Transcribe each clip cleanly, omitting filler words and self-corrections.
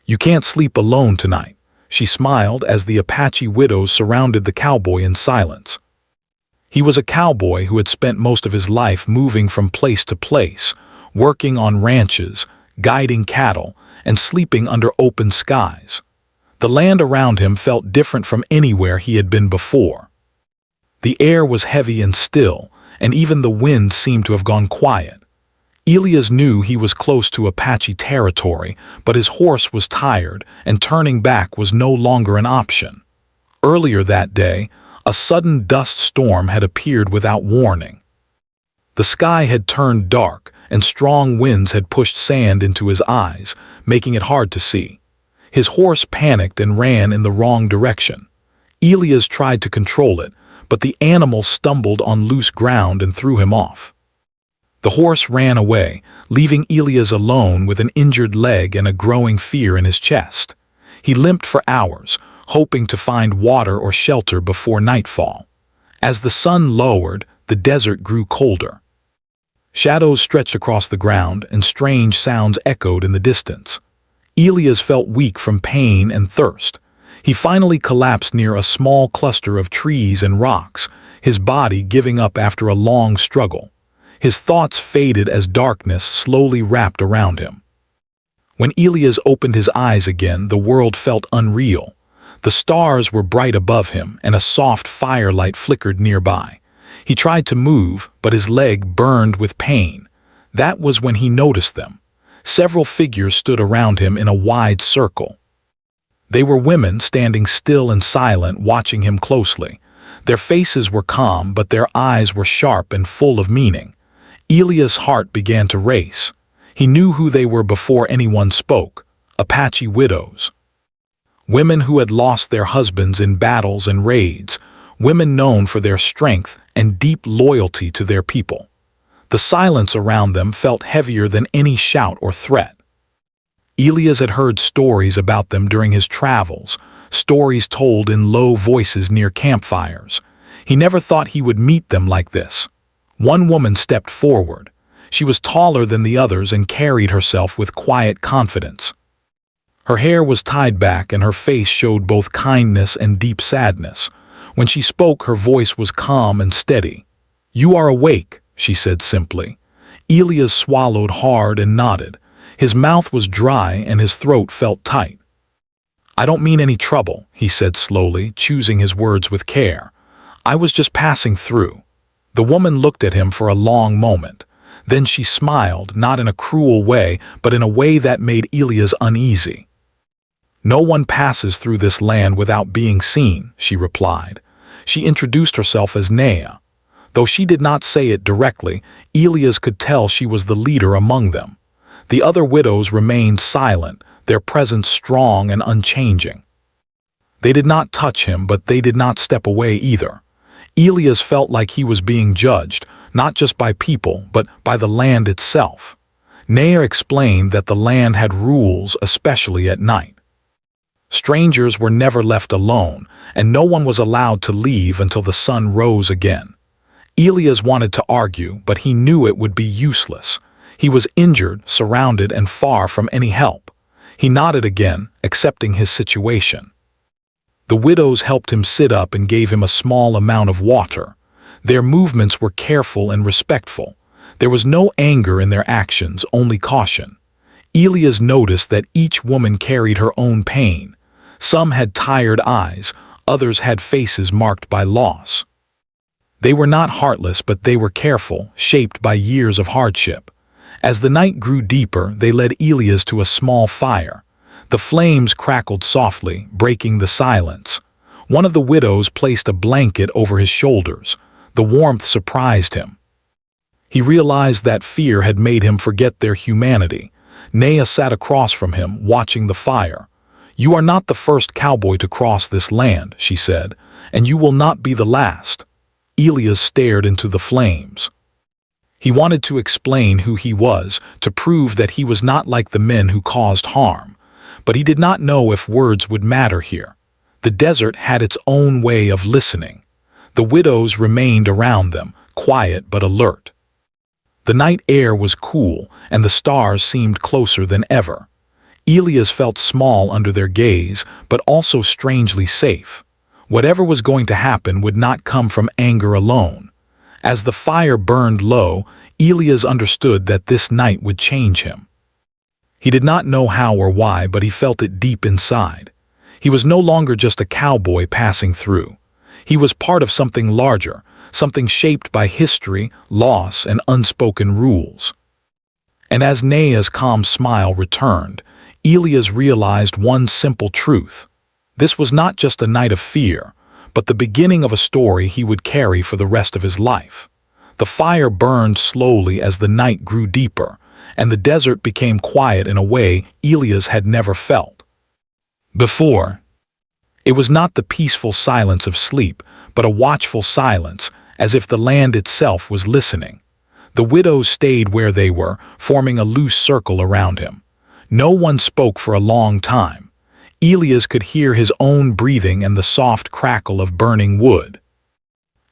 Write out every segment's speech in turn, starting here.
"You can't sleep alone tonight," she smiled as the Apache widows surrounded the cowboy in silence. He was a cowboy who had spent most of his life moving from place to place, working on ranches, guiding cattle, and sleeping under open skies. The land around him felt different from anywhere he had been before. The air was heavy and still, and even the wind seemed to have gone quiet. Elias knew he was close to Apache territory, but his horse was tired, and turning back was no longer an option. Earlier that day, a sudden dust storm had appeared without warning. The sky had turned dark, and strong winds had pushed sand into his eyes, making it hard to see. His horse panicked and ran in the wrong direction. Elias tried to control it, but the animal stumbled on loose ground and threw him off. The horse ran away, leaving Elias alone with an injured leg and a growing fear in his chest. He limped for hours, hoping to find water or shelter before nightfall. As the sun lowered, the desert grew colder. Shadows stretched across the ground, and strange sounds echoed in the distance. Elias felt weak from pain and thirst. He finally collapsed near a small cluster of trees and rocks, his body giving up after a long struggle. His thoughts faded as darkness slowly wrapped around him. When Elias opened his eyes again, the world felt unreal. The stars were bright above him, and a soft firelight flickered nearby. He tried to move, but his leg burned with pain. That was when he noticed them. Several figures stood around him in a wide circle. They were women standing still and silent, watching him closely. Their faces were calm, but their eyes were sharp and full of meaning. Elias' heart began to race. He knew who they were before anyone spoke: Apache widows. Women who had lost their husbands in battles and raids, women known for their strength and deep loyalty to their people. The silence around them felt heavier than any shout or threat. Elias had heard stories about them during his travels, stories told in low voices near campfires. He never thought he would meet them like this. One woman stepped forward. She was taller than the others and carried herself with quiet confidence. Her hair was tied back and her face showed both kindness and deep sadness. When she spoke, her voice was calm and steady. "You are awake," she said simply. Elias swallowed hard and nodded. His mouth was dry and his throat felt tight. "I don't mean any trouble," he said slowly, choosing his words with care. "I was just passing through." The woman looked at him for a long moment. Then she smiled, not in a cruel way, but in a way that made Elias uneasy. "No one passes through this land without being seen," she replied. She introduced herself as Nea. Though she did not say it directly, Elias could tell she was the leader among them. The other widows remained silent, their presence strong and unchanging. They did not touch him, but they did not step away either. Elias felt like he was being judged, not just by people, but by the land itself. Nea explained that the land had rules, especially at night. Strangers were never left alone, and no one was allowed to leave until the sun rose again. Elias wanted to argue, but he knew it would be useless. He was injured, surrounded, and far from any help. He nodded again, accepting his situation. The widows helped him sit up and gave him a small amount of water. Their movements were careful and respectful. There was no anger in their actions, only caution. Elias noticed that each woman carried her own pain. Some had tired eyes, others had faces marked by loss. They were not heartless, but they were careful, shaped by years of hardship. As the night grew deeper, they led Elias to a small fire. The flames crackled softly, breaking the silence. One of the widows placed a blanket over his shoulders. The warmth surprised him. He realized that fear had made him forget their humanity. Nea sat across from him, watching the fire. "You are not the first cowboy to cross this land," she said, "and you will not be the last." Elias stared into the flames. He wanted to explain who he was, to prove that he was not like the men who caused harm. But he did not know if words would matter here. The desert had its own way of listening. The widows remained around them, quiet but alert. The night air was cool, and the stars seemed closer than ever. Elias felt small under their gaze, but also strangely safe. Whatever was going to happen would not come from anger alone. As the fire burned low, Elias understood that this night would change him. He did not know how or why, but he felt it deep inside. He was no longer just a cowboy passing through. He was part of something larger, something shaped by history, loss, and unspoken rules. And as Naya's calm smile returned, Elias realized one simple truth. This was not just a night of fear, but the beginning of a story he would carry for the rest of his life. The fire burned slowly as the night grew deeper, and the desert became quiet in a way Elias had never felt before. It was not the peaceful silence of sleep, but a watchful silence, as if the land itself was listening. The widows stayed where they were, forming a loose circle around him. No one spoke for a long time. Elias could hear his own breathing and the soft crackle of burning wood.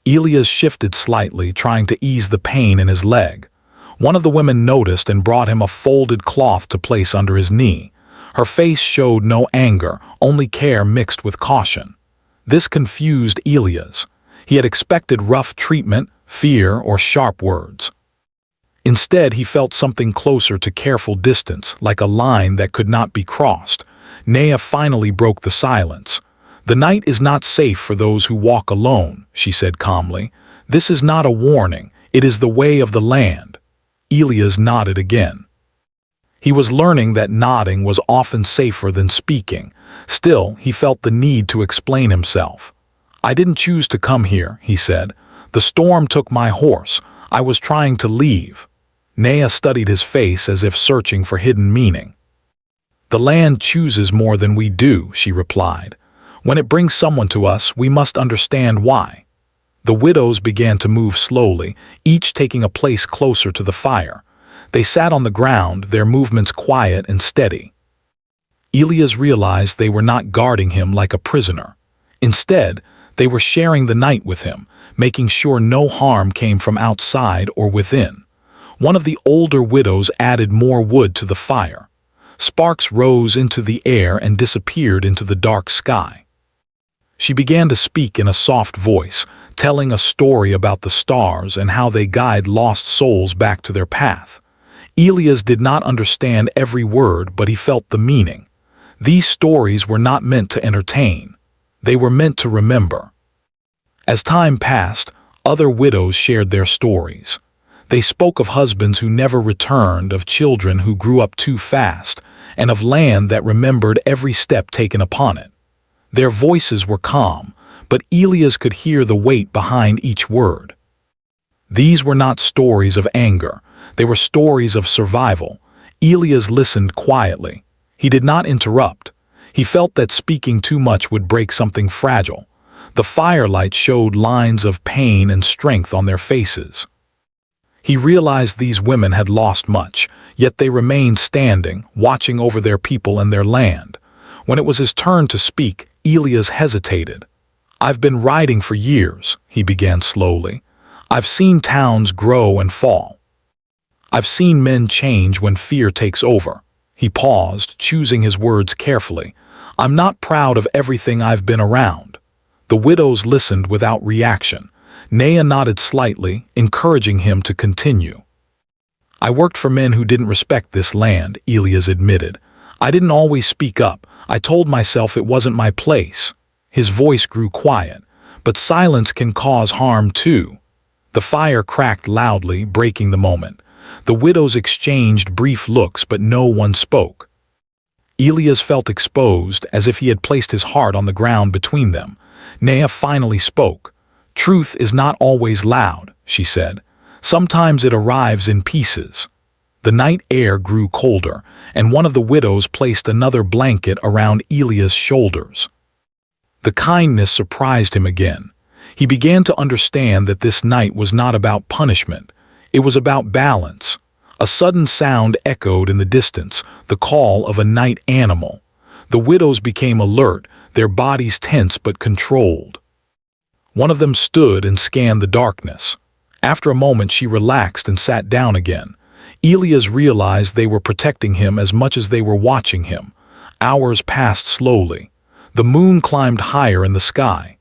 Elias shifted slightly, trying to ease the pain in his leg. One of the women noticed and brought him a folded cloth to place under his knee. Her face showed no anger, only care mixed with caution. This confused Elias. He had expected rough treatment, fear, or sharp words. Instead, he felt something closer to careful distance, like a line that could not be crossed. Naya finally broke the silence. "The night is not safe for those who walk alone," she said calmly. "This is not a warning, it is the way of the land." Elias nodded again. He was learning that nodding was often safer than speaking. Still, he felt the need to explain himself. "I didn't choose to come here," he said. "The storm took my horse. I was trying to leave." Naya studied his face as if searching for hidden meaning. "The land chooses more than we do," she replied. "When it brings someone to us, we must understand why." The widows began to move slowly, each taking a place closer to the fire. They sat on the ground, their movements quiet and steady. Elias realized they were not guarding him like a prisoner. Instead, they were sharing the night with him, making sure no harm came from outside or within. One of the older widows added more wood to the fire. Sparks rose into the air and disappeared into the dark sky. She began to speak in a soft voice, telling a story about the stars and how they guide lost souls back to their path. Elias did not understand every word, but he felt the meaning. These stories were not meant to entertain. They were meant to remember. As time passed, other widows shared their stories. They spoke of husbands who never returned, of children who grew up too fast, and of land that remembered every step taken upon it. Their voices were calm, but Elias could hear the weight behind each word. These were not stories of anger. They were stories of survival. Elias listened quietly. He did not interrupt. He felt that speaking too much would break something fragile. The firelight showed lines of pain and strength on their faces. He realized these women had lost much, yet they remained standing, watching over their people and their land. When it was his turn to speak, Elias hesitated. "I've been riding for years," he began slowly. "I've seen towns grow and fall. I've seen men change when fear takes over." He paused, choosing his words carefully. "I'm not proud of everything I've been around." The widows listened without reaction. Naya nodded slightly, encouraging him to continue. "I worked for men who didn't respect this land," Elias admitted. "I didn't always speak up. I told myself it wasn't my place." His voice grew quiet. "But silence can cause harm too." The fire cracked loudly, breaking the moment. The widows exchanged brief looks, but no one spoke. Elias felt exposed, as if he had placed his heart on the ground between them. Naya finally spoke. "Truth is not always loud," she said. "Sometimes it arrives in pieces." The night air grew colder, and one of the widows placed another blanket around Elias' shoulders. The kindness surprised him again. He began to understand that this night was not about punishment. It was about balance. A sudden sound echoed in the distance, the call of a night animal. The widows became alert, their bodies tense but controlled. One of them stood and scanned the darkness. After a moment, she relaxed and sat down again. Elias realized they were protecting him as much as they were watching him. Hours passed slowly. The moon climbed higher in the sky.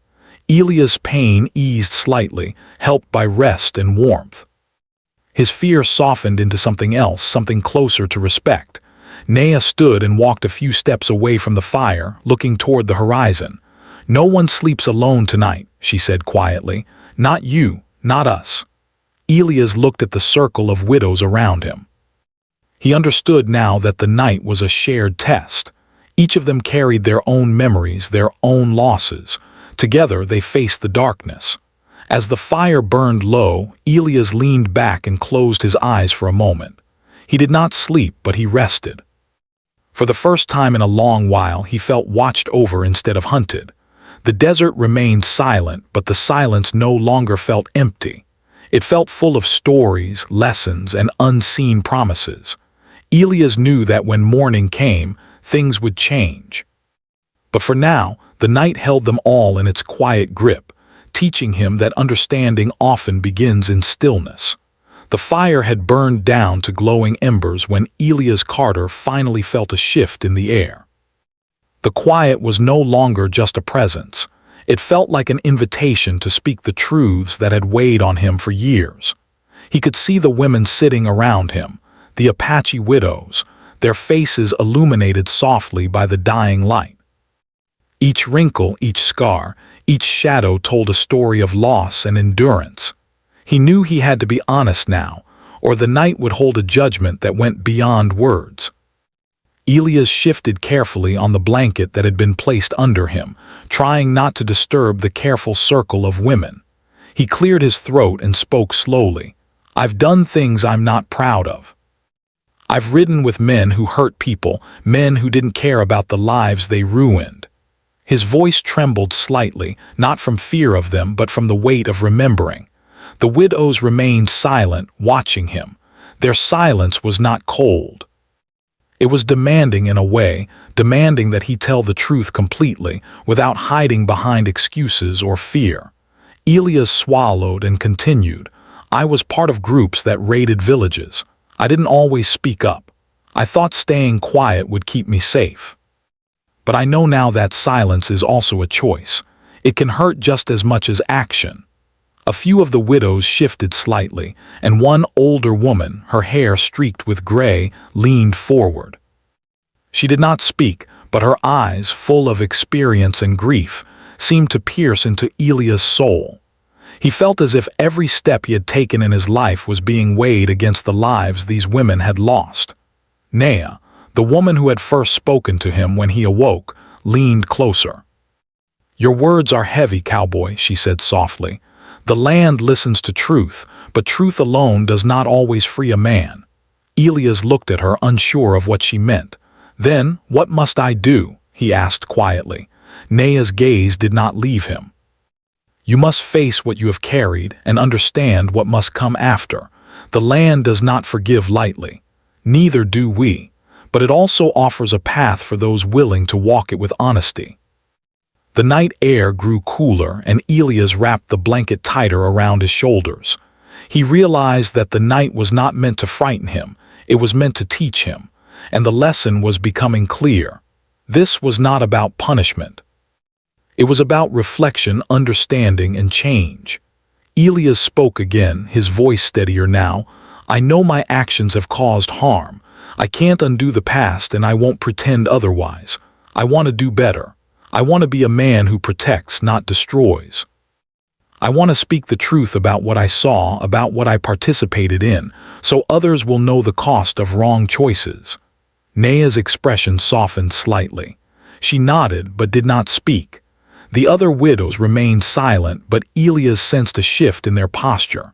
Elias' pain eased slightly, helped by rest and warmth. His fear softened into something else, something closer to respect. Nea stood and walked a few steps away from the fire, looking toward the horizon. "No one sleeps alone tonight," she said quietly. "Not you, not us." Elias looked at the circle of widows around him. He understood now that the night was a shared test. Each of them carried their own memories, their own losses. Together they faced the darkness. As the fire burned low, Elias leaned back and closed his eyes for a moment. He did not sleep, but he rested. For the first time in a long while, he felt watched over instead of hunted. The desert remained silent, but the silence no longer felt empty. It felt full of stories, lessons, and unseen promises. Elias knew that when morning came, things would change. But for now, the night held them all in its quiet grip, teaching him that understanding often begins in stillness. The fire had burned down to glowing embers when Elias Carter finally felt a shift in the air. The quiet was no longer just a presence. It felt like an invitation to speak the truths that had weighed on him for years. He could see the women sitting around him, the Apache widows, their faces illuminated softly by the dying light. Each wrinkle, each scar, each shadow told a story of loss and endurance. He knew he had to be honest now, or the night would hold a judgment that went beyond words. Elias shifted carefully on the blanket that had been placed under him, trying not to disturb the careful circle of women. He cleared his throat and spoke slowly. "I've done things I'm not proud of. I've ridden with men who hurt people, men who didn't care about the lives they ruined." His voice trembled slightly, not from fear of them, but from the weight of remembering. The widows remained silent, watching him. Their silence was not cold. It was demanding in a way, demanding that he tell the truth completely, without hiding behind excuses or fear. Elias swallowed and continued. "I was part of groups that raided villages. I didn't always speak up. I thought staying quiet would keep me safe. But I know now that silence is also a choice. It can hurt just as much as action." A few of the widows shifted slightly, and one older woman, her hair streaked with gray, leaned forward. She did not speak, but her eyes, full of experience and grief, seemed to pierce into Elias' soul. He felt as if every step he had taken in his life was being weighed against the lives these women had lost. Nea, the woman who had first spoken to him when he awoke, leaned closer. "Your words are heavy, Cowboy," she said softly. "The land listens to truth, but truth alone does not always free a man." Elias looked at her, unsure of what she meant. "Then, what must I do?" he asked quietly. Nea's gaze did not leave him. "You must face what you have carried and understand what must come after. The land does not forgive lightly. Neither do we, but it also offers a path for those willing to walk it with honesty." The night air grew cooler, and Elias wrapped the blanket tighter around his shoulders. He realized that the night was not meant to frighten him, it was meant to teach him, and the lesson was becoming clear. This was not about punishment. It was about reflection, understanding, and change. Elias spoke again, his voice steadier now. "I know my actions have caused harm. I can't undo the past, and I won't pretend otherwise. I want to do better. I want to be a man who protects, not destroys. I want to speak the truth about what I saw, about what I participated in, so others will know the cost of wrong choices." Nea's expression softened slightly. She nodded but did not speak. The other widows remained silent, but Elias sensed a shift in their posture.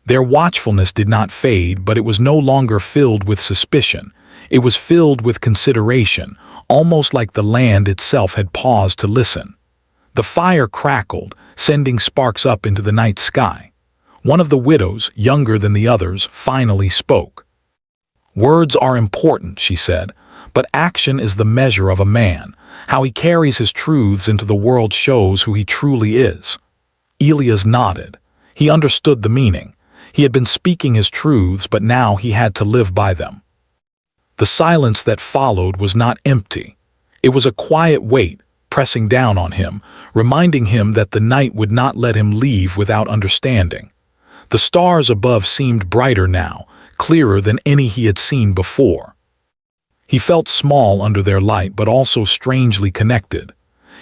Their watchfulness did not fade, but it was no longer filled with suspicion. It was filled with consideration, almost like the land itself had paused to listen. The fire crackled, sending sparks up into the night sky. One of the widows, younger than the others, finally spoke. "Words are important," she said, "but action is the measure of a man. How he carries his truths into the world shows who he truly is." Elias nodded. He understood the meaning. He had been speaking his truths, but now he had to live by them. The silence that followed was not empty. It was a quiet weight pressing down on him, reminding him that the night would not let him leave without understanding. The stars above seemed brighter now, clearer than any he had seen before. He felt small under their light, but also strangely connected.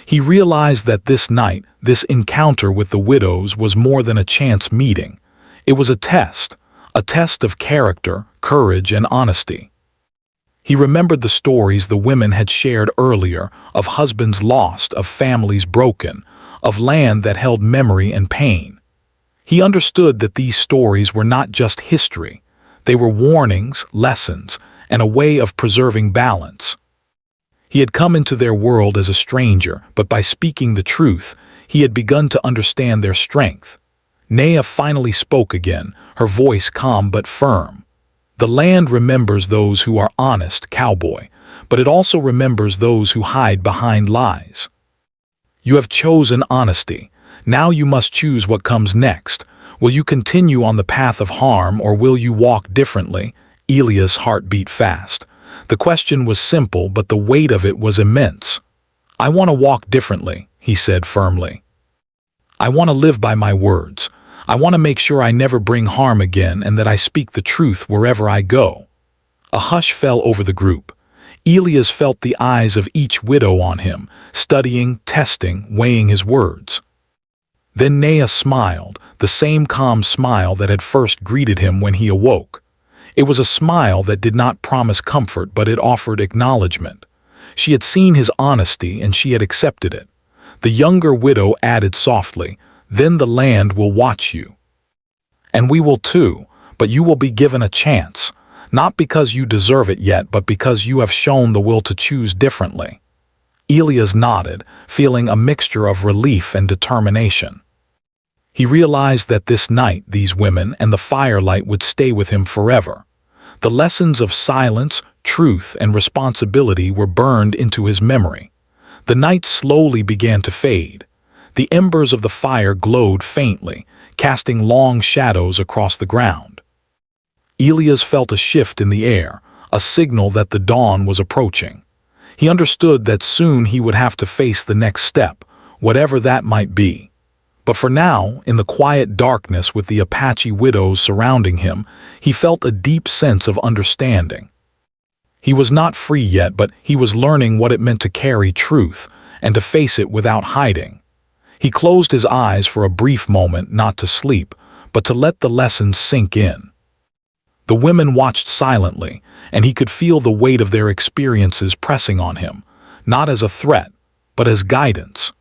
He realized that this night, this encounter with the widows, was more than a chance meeting. It was a test of character, courage, and honesty. He remembered the stories the women had shared earlier, of husbands lost, of families broken, of land that held memory and pain. He understood that these stories were not just history. They were warnings, lessons, and a way of preserving balance. He had come into their world as a stranger, but by speaking the truth, he had begun to understand their strength. Naya finally spoke again, her voice calm but firm. The land remembers those who are honest, Cowboy, but it also remembers those who hide behind lies. You have chosen honesty. Now you must choose what comes next. Will you continue on the path of harm, or will you walk differently? Elia's heart beat fast. The question was simple, but the weight of it was immense. I want to walk differently, he said firmly. I want to live by my words. I want to make sure I never bring harm again, and that I speak the truth wherever I go. A hush fell over the group. Elias felt the eyes of each widow on him, studying, testing, weighing his words. Then Naya smiled, the same calm smile that had first greeted him when he awoke. It was a smile that did not promise comfort, but it offered acknowledgement. She had seen his honesty, and she had accepted it. The younger widow added softly, "Then the land will watch you. And we will too, but you will be given a chance, not because you deserve it yet, but because you have shown the will to choose differently." Elias nodded, feeling a mixture of relief and determination. He realized that this night, these women and the firelight would stay with him forever. The lessons of silence, truth, and responsibility were burned into his memory. The night slowly began to fade. The embers of the fire glowed faintly, casting long shadows across the ground. Elias felt a shift in the air, a signal that the dawn was approaching. He understood that soon he would have to face the next step, whatever that might be. But for now, in the quiet darkness with the Apache widows surrounding him, he felt a deep sense of understanding. He was not free yet, but he was learning what it meant to carry truth and to face it without hiding. He closed his eyes for a brief moment, not to sleep, but to let the lessons sink in. The women watched silently, and he could feel the weight of their experiences pressing on him, not as a threat, but as guidance.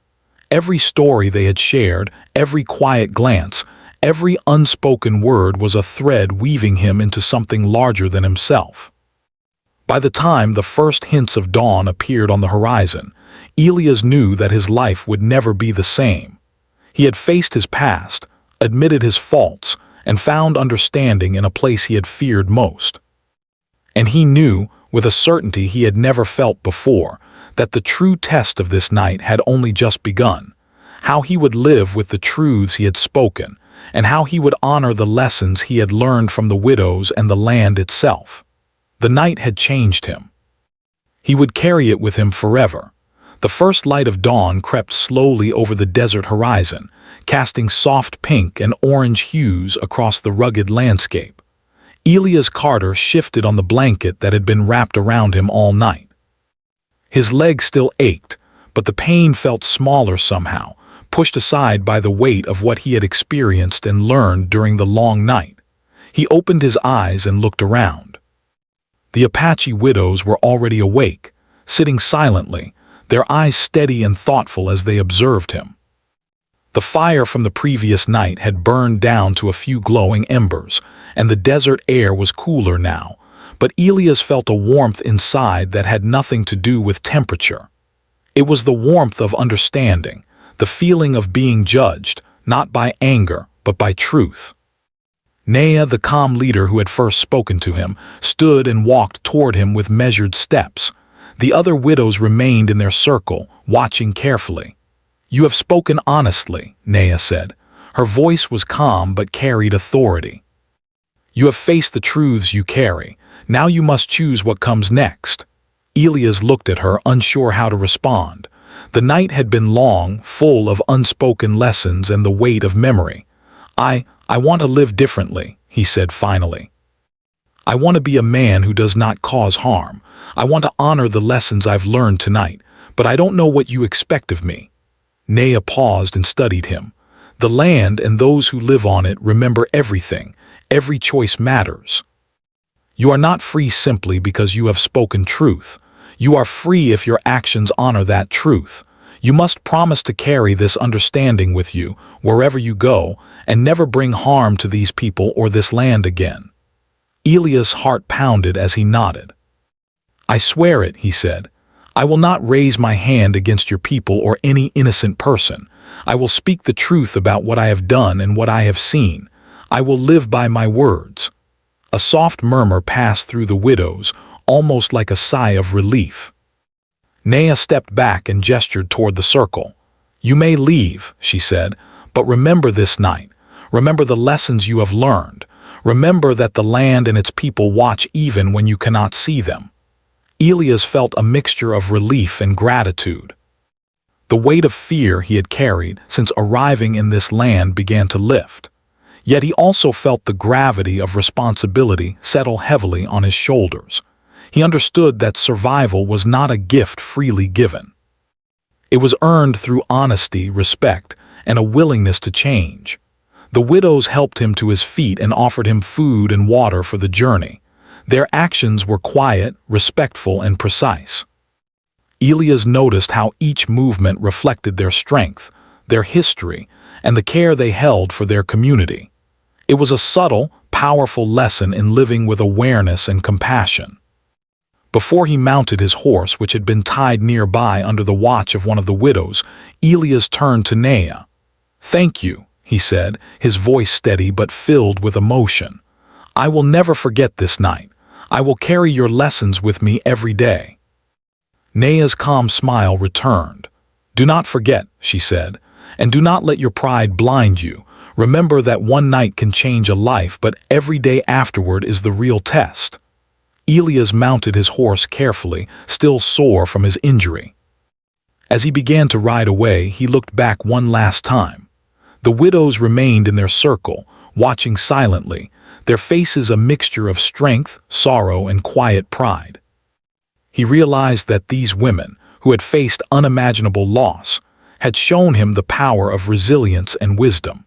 Every story they had shared, every quiet glance, every unspoken word was a thread weaving him into something larger than himself. By the time the first hints of dawn appeared on the horizon, Elias knew that his life would never be the same. He had faced his past, admitted his faults, and found understanding in a place he had feared most. And he knew, with a certainty he had never felt before, that the true test of this night had only just begun. How he would live with the truths he had spoken, and how he would honor the lessons he had learned from the widows and the land itself. The night had changed him. He would carry it with him forever. The first light of dawn crept slowly over the desert horizon, casting soft pink and orange hues across the rugged landscape. Elias Carter shifted on the blanket that had been wrapped around him all night. His leg still ached, but the pain felt smaller somehow, pushed aside by the weight of what he had experienced and learned during the long night. He opened his eyes and looked around. The Apache widows were already awake, sitting silently, their eyes steady and thoughtful as they observed him. The fire from the previous night had burned down to a few glowing embers, and the desert air was cooler now, but Elias felt a warmth inside that had nothing to do with temperature. It was the warmth of understanding, the feeling of being judged, not by anger, but by truth. Naya, the calm leader who had first spoken to him, stood and walked toward him with measured steps. The other widows remained in their circle, watching carefully. "You have spoken honestly," Naya said. Her voice was calm but carried authority. You have faced the truths you carry. Now you must choose what comes next." Elias looked at her, unsure how to respond. The night had been long, full of unspoken lessons and the weight of memory. I want to live differently," he said finally. "I want to be a man who does not cause harm. I want to honor the lessons I've learned tonight, but I don't know what you expect of me." Naya paused and studied him. "The land and those who live on it remember everything. Every choice matters. You are not free simply because you have spoken truth. You are free if your actions honor that truth. You must promise to carry this understanding with you wherever you go and never bring harm to these people or this land again." Elias' heart pounded as he nodded. "I swear it," he said. "I will not raise my hand against your people or any innocent person. I will speak the truth about what I have done and what I have seen. I will live by my words." A soft murmur passed through the widows, almost like a sigh of relief. Naya stepped back and gestured toward the circle. "You may leave," she said, "but remember this night. Remember the lessons you have learned. Remember that the land and its people watch even when you cannot see them." Elias felt a mixture of relief and gratitude. The weight of fear he had carried since arriving in this land began to lift. Yet he also felt the gravity of responsibility settle heavily on his shoulders. He understood that survival was not a gift freely given. It was earned through honesty, respect, and a willingness to change. The widows helped him to his feet and offered him food and water for the journey. Their actions were quiet, respectful, and precise. Elias noticed how each movement reflected their strength, their history, and the care they held for their community. It was a subtle, powerful lesson in living with awareness and compassion. Before he mounted his horse, which had been tied nearby under the watch of one of the widows, Elias turned to Naya. "Thank you," he said, his voice steady but filled with emotion. "I will never forget this night. I will carry your lessons with me every day." Naya's calm smile returned. "Do not forget," she said, "and do not let your pride blind you. Remember that one night can change a life, but every day afterward is the real test." Elias mounted his horse carefully, still sore from his injury. As he began to ride away, he looked back one last time. The widows remained in their circle, watching silently, their faces a mixture of strength, sorrow, and quiet pride. He realized that these women, who had faced unimaginable loss, had shown him the power of resilience and wisdom.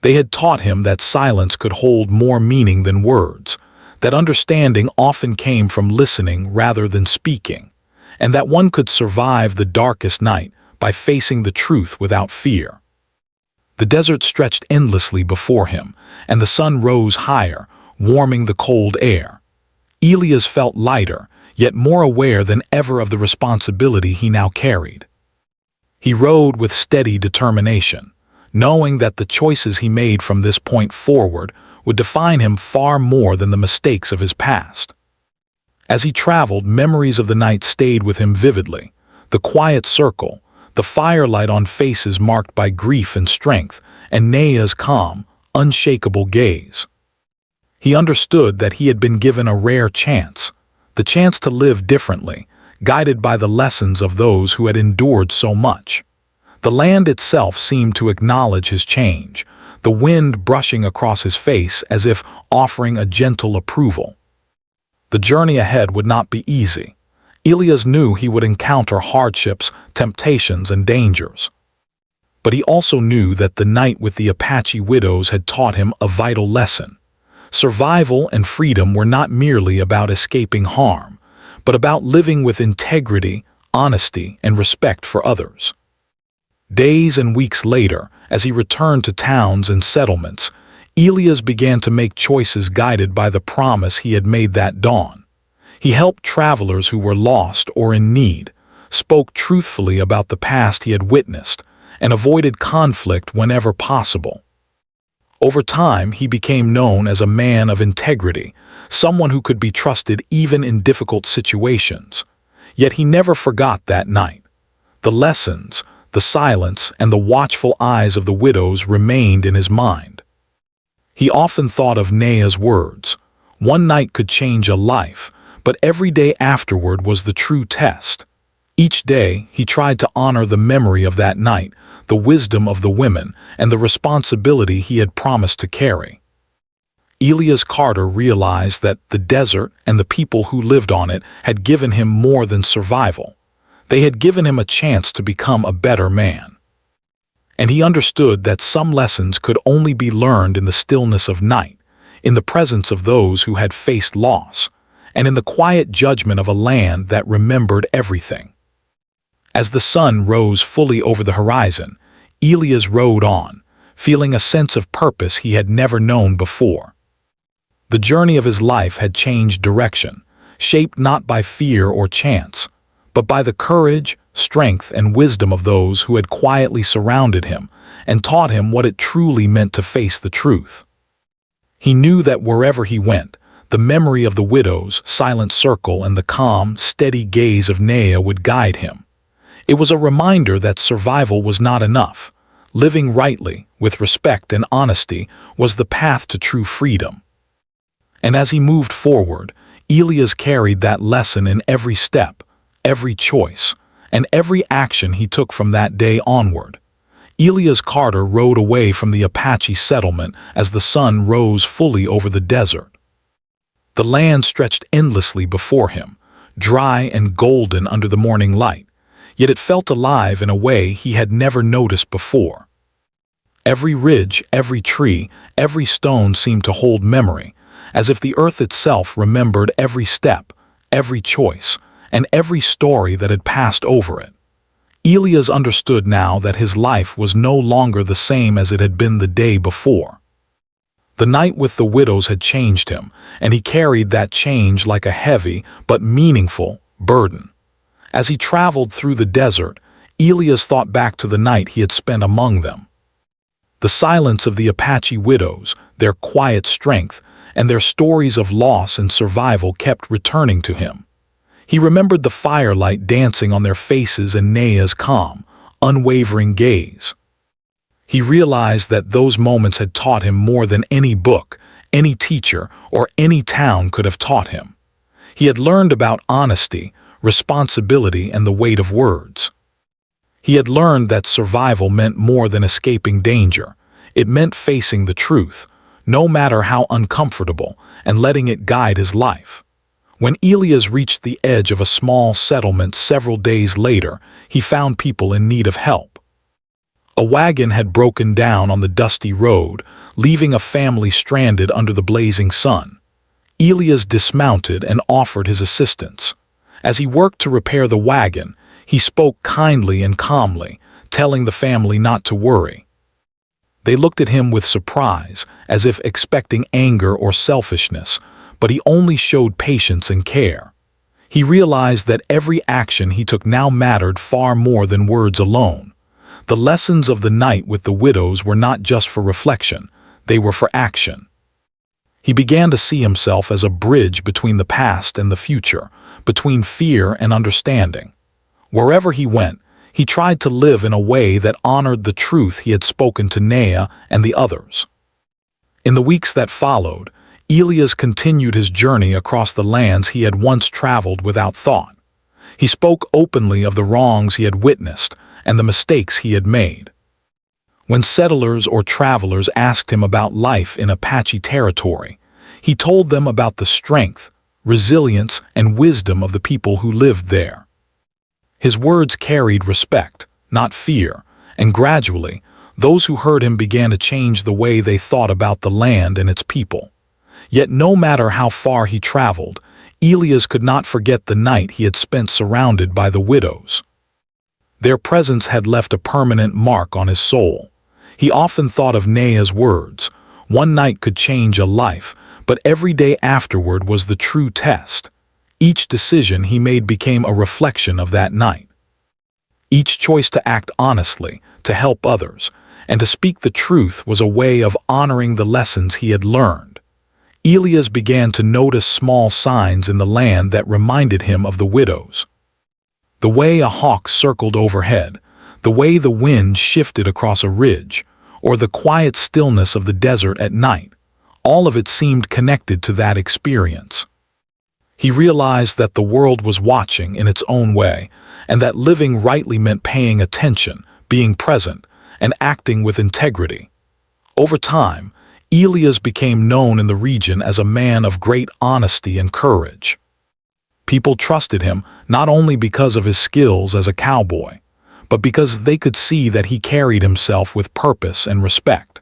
They had taught him that silence could hold more meaning than words, that understanding often came from listening rather than speaking, and that one could survive the darkest night by facing the truth without fear. The desert stretched endlessly before him, and the sun rose higher, warming the cold air. Elias felt lighter, yet more aware than ever of the responsibility he now carried. He rode with steady determination, knowing that the choices he made from this point forward would define him far more than the mistakes of his past. As he traveled, memories of the night stayed with him vividly. The quiet circle, the firelight on faces marked by grief and strength, and Naya's calm, unshakable gaze. He understood that he had been given a rare chance, the chance to live differently, guided by the lessons of those who had endured so much. The land itself seemed to acknowledge his change, the wind brushing across his face as if offering a gentle approval. The journey ahead would not be easy. Elias knew he would encounter hardships, temptations, and dangers. But he also knew that the night with the Apache widows had taught him a vital lesson. Survival and freedom were not merely about escaping harm, but about living with integrity, honesty, and respect for others. Days and weeks later, as he returned to towns and settlements, Elias began to make choices guided by the promise he had made that dawn. He helped travelers who were lost or in need, spoke truthfully about the past he had witnessed, and avoided conflict whenever possible. Over time, he became known as a man of integrity, someone who could be trusted even in difficult situations. Yet he never forgot that night. The lessons, the silence, and the watchful eyes of the widows remained in his mind. He often thought of Nea's words. One night could change a life, but every day afterward was the true test. Each day, he tried to honor the memory of that night, the wisdom of the women, and the responsibility he had promised to carry. Elias Carter realized that the desert and the people who lived on it had given him more than survival. They had given him a chance to become a better man. And he understood that some lessons could only be learned in the stillness of night, in the presence of those who had faced loss, and in the quiet judgment of a land that remembered everything. As the sun rose fully over the horizon, Elias rode on, feeling a sense of purpose he had never known before. The journey of his life had changed direction, shaped not by fear or chance, but by the courage, strength, and wisdom of those who had quietly surrounded him and taught him what it truly meant to face the truth. He knew that wherever he went, the memory of the widow's silent circle and the calm, steady gaze of Nea would guide him. It was a reminder that survival was not enough. Living rightly, with respect and honesty, was the path to true freedom. And as he moved forward, Elias carried that lesson in every step, every choice, and every action he took from that day onward. Elias Carter rode away from the Apache settlement as the sun rose fully over the desert. The land stretched endlessly before him, dry and golden under the morning light, yet it felt alive in a way he had never noticed before. Every ridge, every tree, every stone seemed to hold memory, as if the earth itself remembered every step, every choice, and every story that had passed over it. Elias understood now that his life was no longer the same as it had been the day before. The night with the widows had changed him, and he carried that change like a heavy but meaningful burden. As he traveled through the desert, Elias thought back to the night he had spent among them. The silence of the Apache widows, their quiet strength, and their stories of loss and survival kept returning to him. He remembered the firelight dancing on their faces and Nea's calm, unwavering gaze. He realized that those moments had taught him more than any book, any teacher, or any town could have taught him. He had learned about honesty, responsibility, and the weight of words. He had learned that survival meant more than escaping danger. It meant facing the truth, no matter how uncomfortable, and letting it guide his life. When Elias reached the edge of a small settlement several days later, he found people in need of help. A wagon had broken down on the dusty road, leaving a family stranded under the blazing sun. Elias dismounted and offered his assistance. As he worked to repair the wagon, he spoke kindly and calmly, telling the family not to worry. They looked at him with surprise, as if expecting anger or selfishness, but he only showed patience and care. He realized that every action he took now mattered far more than words alone. The lessons of the night with the widows were not just for reflection, they were for action. He began to see himself as a bridge between the past and the future, between fear and understanding. Wherever he went, he tried to live in a way that honored the truth he had spoken to Nea and the others. In the weeks that followed, Elias continued his journey across the lands he had once traveled without thought. He spoke openly of the wrongs he had witnessed and the mistakes he had made. When settlers or travelers asked him about life in Apache territory, he told them about the strength, resilience, and wisdom of the people who lived there. His words carried respect, not fear, and gradually, those who heard him began to change the way they thought about the land and its people. Yet no matter how far he traveled, Elias could not forget the night he had spent surrounded by the widows. Their presence had left a permanent mark on his soul. He often thought of Nea's words, "One night could change a life, but every day afterward was the true test." Each decision he made became a reflection of that night. Each choice to act honestly, to help others, and to speak the truth was a way of honoring the lessons he had learned. Elias began to notice small signs in the land that reminded him of the widows. The way a hawk circled overhead, the way the wind shifted across a ridge, or the quiet stillness of the desert at night. All of it seemed connected to that experience. He realized that the world was watching in its own way, and that living rightly meant paying attention, being present, and acting with integrity. Over time, Elias became known in the region as a man of great honesty and courage. People trusted him not only because of his skills as a cowboy, but because they could see that he carried himself with purpose and respect.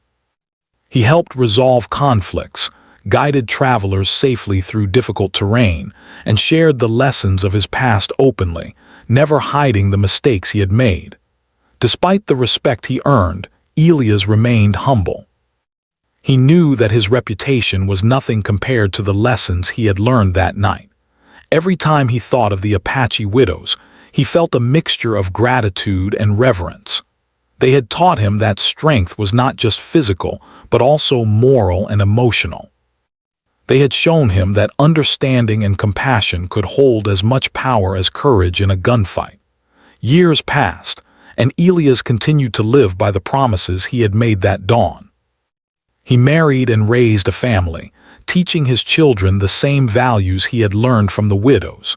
He helped resolve conflicts, guided travelers safely through difficult terrain, and shared the lessons of his past openly, never hiding the mistakes he had made. Despite the respect he earned, Elias remained humble. He knew that his reputation was nothing compared to the lessons he had learned that night. Every time he thought of the Apache widows, he felt a mixture of gratitude and reverence. They had taught him that strength was not just physical, but also moral and emotional. They had shown him that understanding and compassion could hold as much power as courage in a gunfight. Years passed, and Elias continued to live by the promises he had made that dawn. He married and raised a family, teaching his children the same values he had learned from the widows.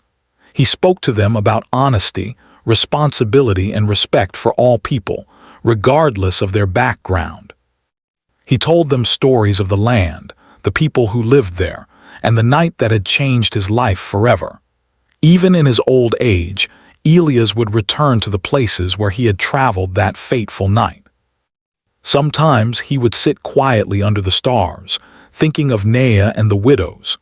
He spoke to them about honesty, responsibility, and respect for all people, regardless of their background. He told them stories of the land, the people who lived there, and the night that had changed his life forever. Even in his old age, Elias would return to the places where he had traveled that fateful night. Sometimes he would sit quietly under the stars, thinking of Nea and the widows.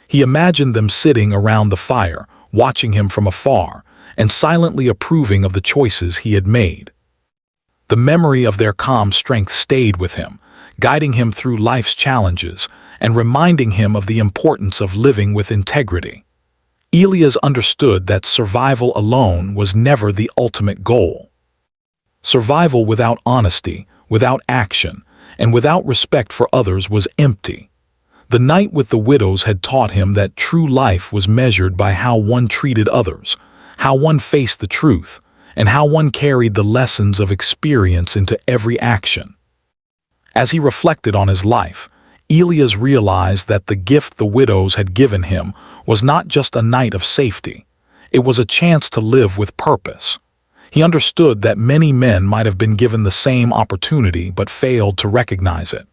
He imagined them sitting around the fire, watching him from afar, and silently approving of the choices he had made. The memory of their calm strength stayed with him, guiding him through life's challenges and reminding him of the importance of living with integrity. Elias understood that survival alone was never the ultimate goal. Survival without honesty, without action, and without respect for others was empty. The night with the widows had taught him that true life was measured by how one treated others, how one faced the truth, and how one carried the lessons of experience into every action. As he reflected on his life, Elias realized that the gift the widows had given him was not just a night of safety. It was a chance to live with purpose. He understood that many men might have been given the same opportunity but failed to recognize it.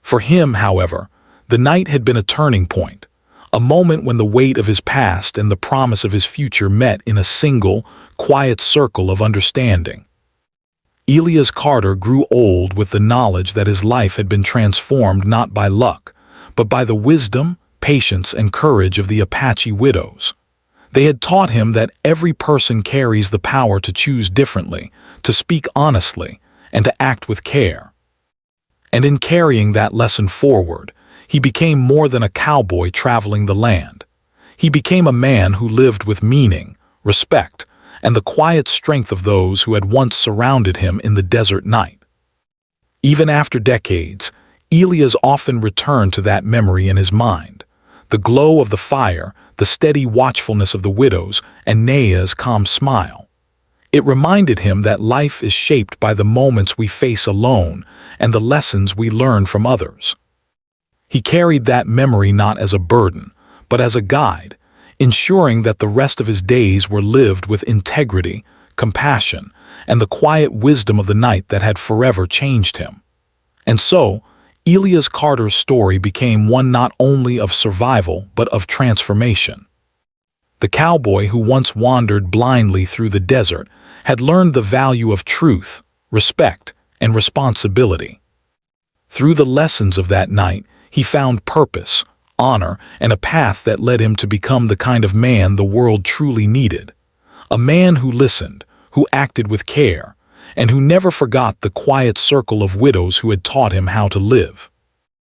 For him, however, the night had been a turning point, a moment when the weight of his past and the promise of his future met in a single, quiet circle of understanding. Elias Carter grew old with the knowledge that his life had been transformed not by luck, but by the wisdom, patience, and courage of the Apache widows. They had taught him that every person carries the power to choose differently, to speak honestly, and to act with care. And in carrying that lesson forward, he became more than a cowboy traveling the land. He became a man who lived with meaning, respect, and the quiet strength of those who had once surrounded him in the desert night. Even after decades, Elias often returned to that memory in his mind. The glow of the fire, the steady watchfulness of the widows, and Nea's calm smile. It reminded him that life is shaped by the moments we face alone and the lessons we learn from others. He carried that memory not as a burden, but as a guide, ensuring that the rest of his days were lived with integrity, compassion, and the quiet wisdom of the night that had forever changed him. And so, Elias Carter's story became one not only of survival but of transformation. The cowboy who once wandered blindly through the desert had learned the value of truth, respect, and responsibility. Through the lessons of that night, he found purpose, honor, and a path that led him to become the kind of man the world truly needed. A man who listened, who acted with care, and who never forgot the quiet circle of widows who had taught him how to live.